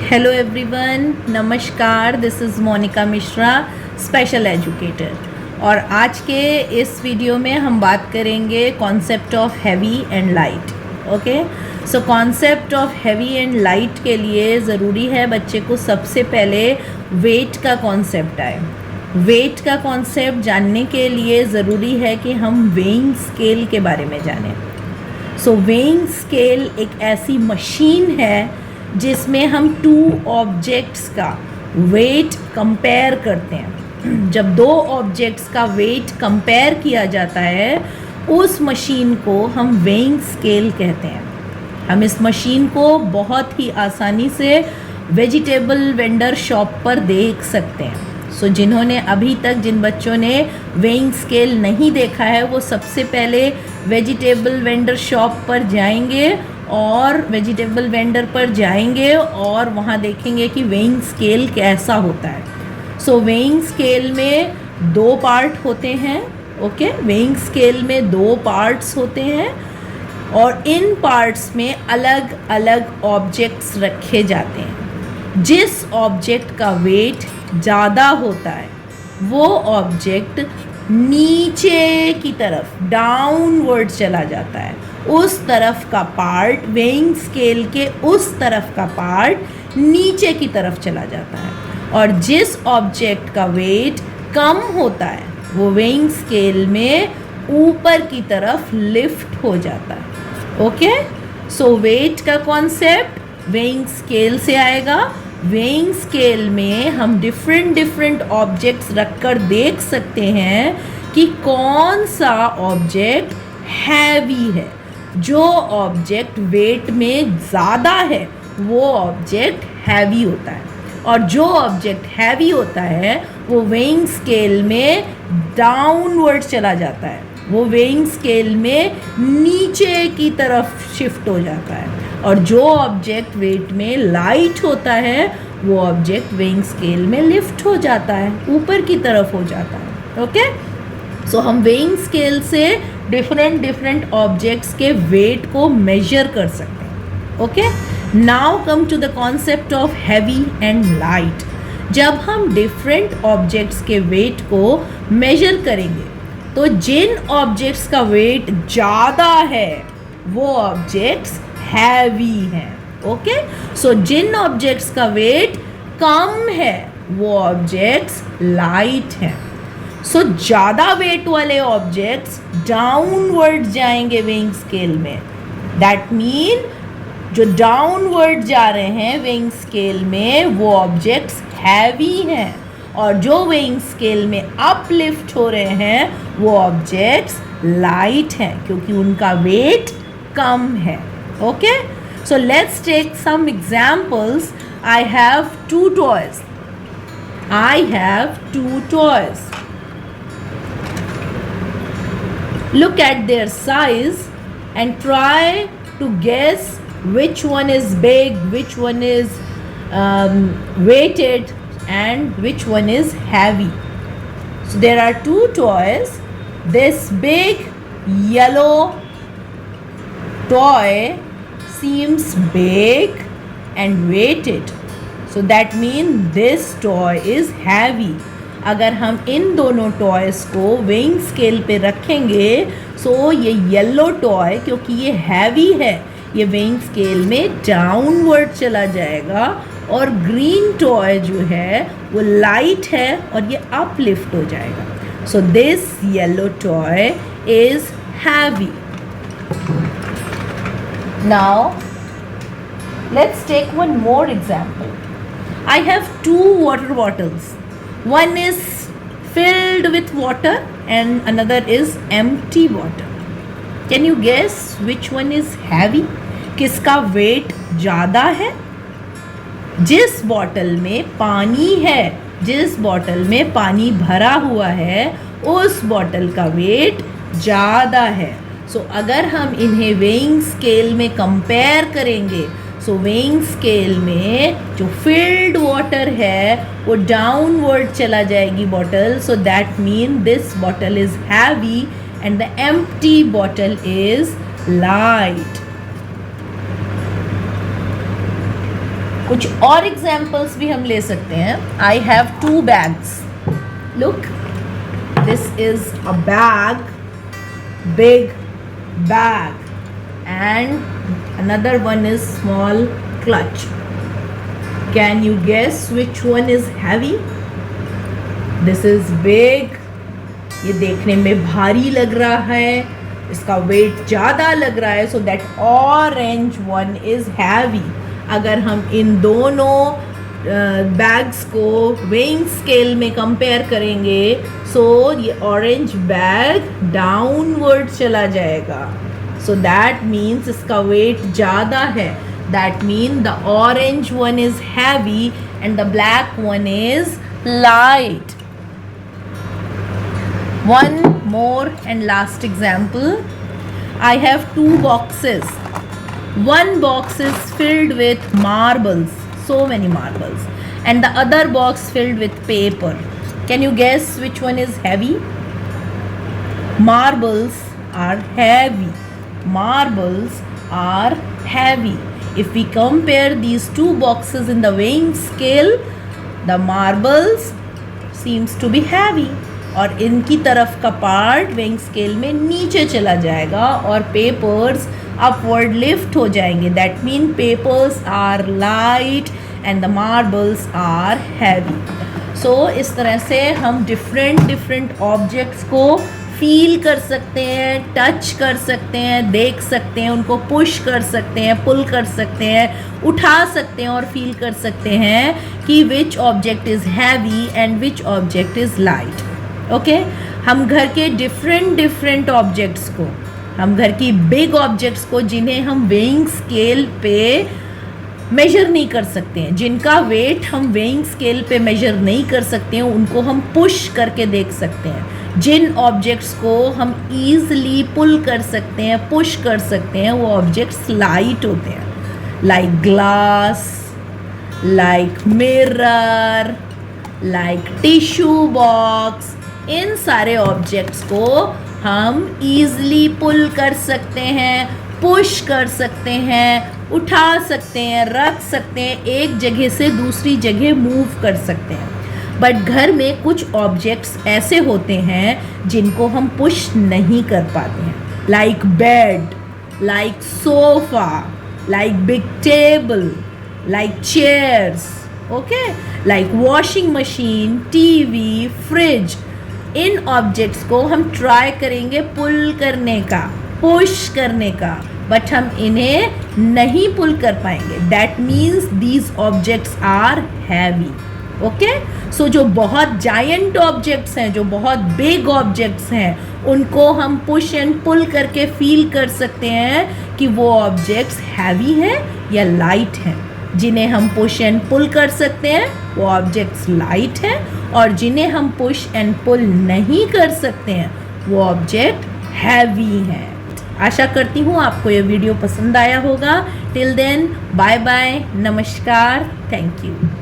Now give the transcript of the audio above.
Hello everyone, नमस्कार। This is Monika Mishra, special educator. और आज के इस वीडियो में हम बात करेंगे concept of heavy and light. Okay, so concept of heavy and light के लिए ज़रूरी है बच्चे को सबसे पहले वेट का कॉन्सेप्ट आए। वेट का कॉन्सेप्ट जानने के लिए ज़रूरी है कि हम वेइंग स्केल के बारे में जानें। सो वेइंग स्केल एक ऐसी मशीन है जिसमें हम टू ऑब्जेक्ट्स का वेट कंपेयर करते हैं। जब दो ऑब्जेक्ट्स का वेट कंपेयर किया जाता है, उस मशीन को हम वेइंग स्केल कहते हैं। हम इस मशीन को बहुत ही आसानी से वेजिटेबल वेंडर शॉप पर देख सकते हैं। सो जिन्होंने अभी तक जिन बच्चों ने वेइंग स्केल नहीं देखा है, वो सबसे पहले वेजिटेबल वेंडर शॉप पर जाएंगे और वेजिटेबल वेंडर पर जाएंगे और वहाँ देखेंगे कि वेइंग स्केल कैसा होता है। सो वेइंग स्केल में दो पार्ट होते हैं। ओके, वेइंग स्केल में दो पार्ट्स होते हैं और इन पार्ट्स में अलग अलग ऑब्जेक्ट्स रखे जाते हैं। जिस ऑब्जेक्ट का वेट ज़्यादा होता है वो ऑब्जेक्ट नीचे की तरफ डाउनवर्ड चला जाता है। उस तरफ का पार्ट, वेइंग स्केल के उस तरफ का पार्ट नीचे की तरफ चला जाता है। और जिस ऑब्जेक्ट का वेट कम होता है वो वेइंग स्केल में ऊपर की तरफ लिफ्ट हो जाता है। ओके, सो वेट का कॉन्सेप्ट वेइंग स्केल से आएगा। वेइंग स्केल में हम डिफरेंट ऑब्जेक्ट्स रखकर देख सकते हैं कि कौन सा ऑब्जेक्ट हैवी है। जो ऑब्जेक्ट वेट में ज़्यादा है वो ऑब्जेक्ट हैवी होता है, और जो ऑब्जेक्ट हैवी होता है वो वेइंग स्केल में डाउनवर्ड चला जाता है। वो वेइंग स्केल में नीचे की तरफ शिफ्ट हो जाता है। और जो ऑब्जेक्ट वेट में लाइट होता है वो ऑब्जेक्ट वेइंग स्केल में लिफ्ट हो जाता है, ऊपर की तरफ हो जाता है। ओके, सो हम वेइंग स्केल से डिफरेंट ऑब्जेक्ट्स के वेट को मेजर कर सकते हैं। Okay, now come to the concept of heavy and light. जब हम डिफरेंट ऑब्जेक्ट्स के वेट को मेजर करेंगे तो जिन ऑब्जेक्ट्स का वेट ज़्यादा है वो ऑब्जेक्ट्स हैवी हैं। ओके, सो जिन ऑब्जेक्ट्स का वेट कम है वो ऑब्जेक्ट्स लाइट हैं। सो ज़्यादा वेट वाले ऑब्जेक्ट्स डाउनवर्ड जाएंगे वेइंग स्केल में। दैट मीन जो डाउनवर्ड जा रहे हैं वेइंग स्केल में वो ऑब्जेक्ट्स हैवी हैं, और जो वेइंग स्केल में अपलिफ्ट हो रहे हैं वो ऑब्जेक्ट्स लाइट हैं क्योंकि उनका वेट कम है। Okay, so let's take some examples. I have two toys. Look at their size and try to guess which one is big, which one is weighted, and which one is heavy. So there are two toys. This big yellow toy seems big and weighted. So that means this toy is heavy. अगर हम इन दोनों toys को weighing scale पे रखेंगे सो ये yellow toy, क्योंकि ये heavy है, ये वेइंग स्केल में डाउनवर्ड चला जाएगा, और ग्रीन टॉय जो है वो लाइट है और ये अपलिफ्ट हो जाएगा। So this yellow toy is heavy. Now let's take one more example. I have two water bottles. One is filled with water and another is empty water. Can you guess which one is heavy? किसका wait ज़्यादा है? जिस bottle में पानी है, जिस bottle में पानी भरा हुआ है, उस बॉटल का वेट ज़्यादा है। सो अगर हम इन्हें वेइंग स्केल में कंपेयर करेंगे, सो वेइंग स्केल में जो फिल्ड वाटर है वो डाउनवर्ड चला जाएगी bottle. So that mean this bottle is heavy and the empty bottle is light. कुछ और एग्जाम्पल्स भी हम ले सकते हैं. I have 2 bags. Look, this is a bag, big bag, and another one is small clutch. Can you guess which one is heavy? This is big. ये देखने में भारी लग रहा है, इसका वेट ज़्यादा लग रहा है. So that orange one is heavy. अगर हम इन दोनों बैग्स को वेइंग स्केल में कंपेयर करेंगे, सो ये ऑरेंज बैग डाउनवर्ड चला जाएगा. सो दैट मीन्स इसका वेट ज़्यादा है. That mean the orange one is heavy and the black one is light. One more and last example. I have 2 boxes. One box is filled with marbles, so many marbles, and the other box filled with paper. Can you guess which one is heavy? Marbles are heavy. Marbles are heavy. If we compare these 2 boxes in the weighing scale, the marbles seems to be heavy. और इनकी तरफ का part weighing scale में नीचे चला जाएगा और papers upward lift हो जाएंगे. That mean papers are light and the marbles are heavy. So इस तरह से हम डिफरेंट ऑब्जेक्ट्स को फील कर सकते हैं, टच कर सकते हैं, देख सकते हैं, उनको पुश कर सकते हैं, पुल कर सकते हैं, उठा सकते हैं और फील कर सकते हैं कि which object is heavy and which object is light. Okay, हम घर के डिफरेंट ऑब्जेक्ट्स को, हम घर की बिग ऑब्जेक्ट्स को जिन्हें हम वेइंग स्केल पे मेजर नहीं कर सकते हैं, जिनका वेट हम वेइंग स्केल पे मेजर नहीं कर सकते हैं, उनको हम पुश करके देख सकते हैं. जिन ऑब्जेक्ट्स को हम ईज़िली पुल कर सकते हैं, पुश कर सकते हैं, वो ऑब्जेक्ट्स लाइट होते हैं. Like glass, like mirror, like tissue box. इन सारे ऑब्जेक्ट्स को हम ईज़िली पुल कर सकते हैं, पुश कर सकते हैं, उठा सकते हैं, रख सकते हैं, एक जगह से दूसरी जगह मूव कर सकते हैं. बट घर में कुछ ऑब्जेक्ट्स ऐसे होते हैं जिनको हम पुश नहीं कर पाते हैं. Like bed, like sofa, like big table, like chairs, okay, like washing machine, TV, fridge. इन ऑब्जेक्ट्स को हम ट्राई करेंगे पुल करने का, पुश करने का, बट हम इन्हें नहीं पुल कर पाएंगे. That means these objects are heavy. Okay, so जो बहुत जायंट ऑब्जेक्ट्स हैं, जो बहुत बिग ऑब्जेक्ट्स हैं, उनको हम पुश एंड पुल करके फील कर सकते हैं कि वो ऑब्जेक्ट्स हैवी हैं या लाइट हैं. जिन्हें हम पुश एंड पुल कर सकते हैं वो ऑब्जेक्ट्स लाइट हैं, और जिन्हें हम पुश एंड पुल नहीं कर सकते हैं वो ऑब्जेक्ट हैवी हैं. आशा करती हूँ आपको ये वीडियो पसंद आया होगा. टिल देन, बाय बाय, नमस्कार, थैंक यू.